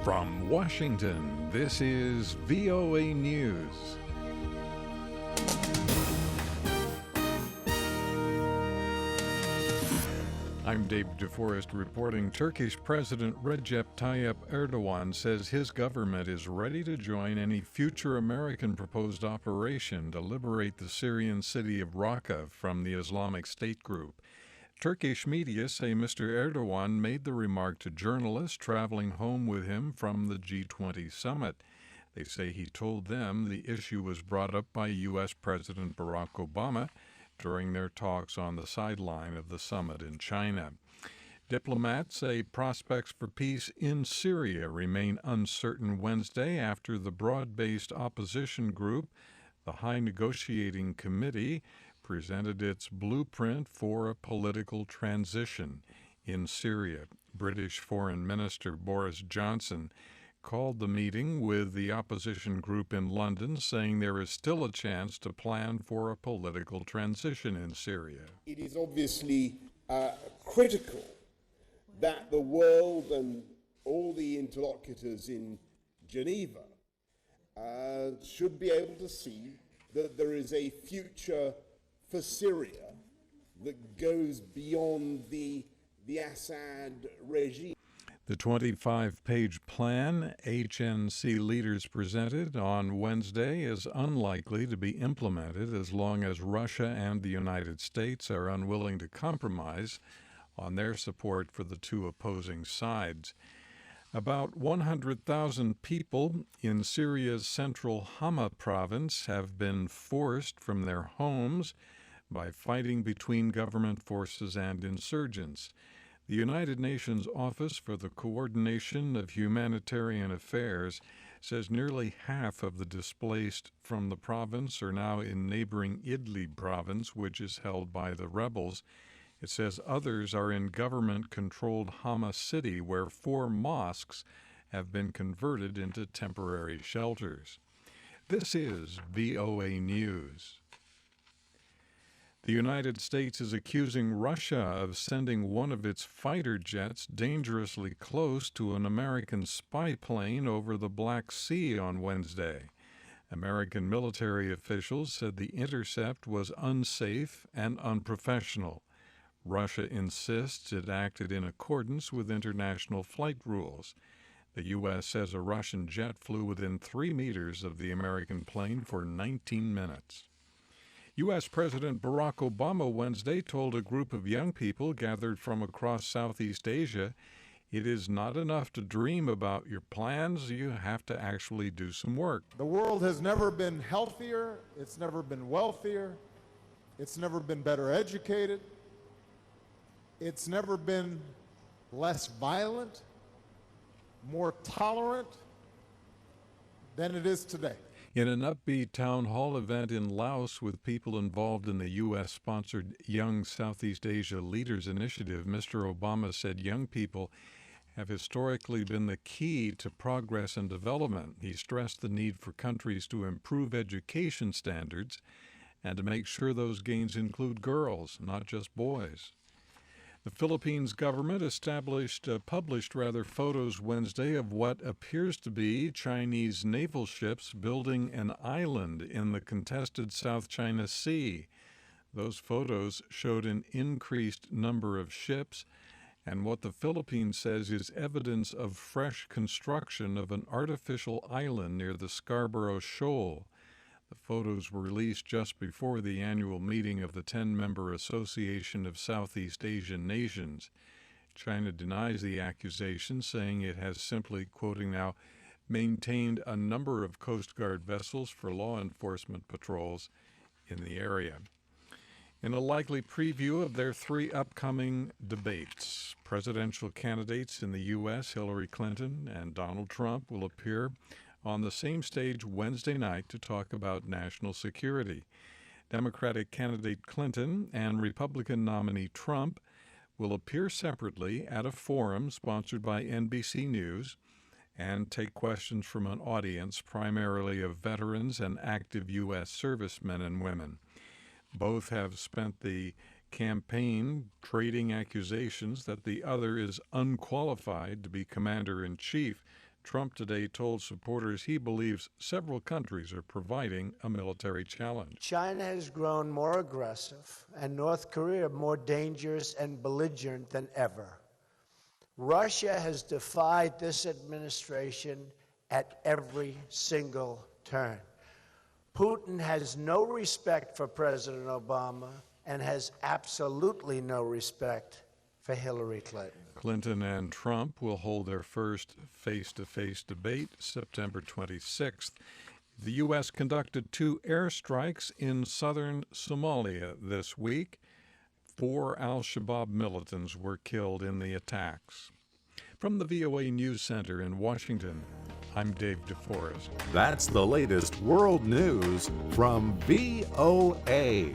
From Washington, this is VOA News. I'm Dave DeForest reporting. Turkish President Recep Tayyip Erdoğan says his government is ready to join any future American proposed operation to liberate the Syrian city of Raqqa from the Islamic State group. Turkish media say Mr. Erdoğan made the remark to journalists traveling home with him from the G20 summit. They say he told them the issue was brought up by U.S. President Barack Obama during their talks on the sideline of the summit in China. Diplomats say prospects for peace in Syria remain uncertain Wednesday after the broad-based opposition group, the High Negotiating Committee, presented its blueprint for a political transition in Syria. British Foreign Minister Boris Johnson called the meeting with the opposition group in London, saying there is still a chance to plan for a political transition in Syria. It is obviously critical that the world and all the interlocutors in Geneva should be able to see that there is a future for Syria that goes beyond the Assad regime. The 25-page plan HNC leaders presented on Wednesday is unlikely to be implemented as long as Russia and the United States are unwilling to compromise on their support for the two opposing sides. About 100,000 people in Syria's central Hama province have been forced from their homes by fighting between government forces and insurgents. The United Nations Office for the Coordination of Humanitarian Affairs says nearly half of the displaced from the province are now in neighboring Idlib province, which is held by the rebels. It says others are in government-controlled Hama city, where 4 mosques have been converted into temporary shelters. This is VOA News. The United States is accusing Russia of sending one of its fighter jets dangerously close to an American spy plane over the Black Sea on Wednesday. American military officials said the intercept was unsafe and unprofessional. Russia insists it acted in accordance with international flight rules. The U.S. says a Russian jet flew within 3 meters of the American plane for 19 minutes. U.S. President Barack Obama Wednesday told a group of young people gathered from across Southeast Asia, "It is not enough to dream about your plans, you have to actually do some work." The world has never been healthier, it's never been wealthier, it's never been better educated, it's never been less violent, more tolerant than it is today. In an upbeat town hall event in Laos with people involved in the U.S.-sponsored Young Southeast Asia Leaders Initiative, Mr. Obama said young people have historically been the key to progress and development. He stressed the need for countries to improve education standards and to make sure those gains include girls, not just boys. The Philippines government published photos Wednesday of what appears to be Chinese naval ships building an island in the contested South China Sea. Those photos showed an increased number of ships and what the Philippines says is evidence of fresh construction of an artificial island near the Scarborough Shoal. The photos were released just before the annual meeting of the 10-member Association of Southeast Asian Nations. China denies the accusation, saying it has simply, quoting now, maintained a number of Coast Guard vessels for law enforcement patrols in the area. In a likely preview of their 3 upcoming debates, presidential candidates in the U.S., Hillary Clinton and Donald Trump, will appear on the same stage Wednesday night to talk about national security. Democratic candidate Clinton and Republican nominee Trump will appear separately at a forum sponsored by NBC News and take questions from an audience primarily of veterans and active U.S. servicemen and women. Both have spent the campaign trading accusations that the other is unqualified to be commander-in-chief. Trump today told supporters he believes several countries are providing a military challenge. China has grown more aggressive and North Korea more dangerous and belligerent than ever. Russia has defied this administration at every single turn. Putin has no respect for President Obama and has absolutely no respect for Hillary Clinton. Clinton and Trump will hold their first face-to-face debate September 26th. The U.S. conducted 2 airstrikes in southern Somalia this week. 4 al-Shabaab militants were killed in the attacks. From the VOA News Center in Washington, I'm Dave DeForest. That's the latest world news from VOA.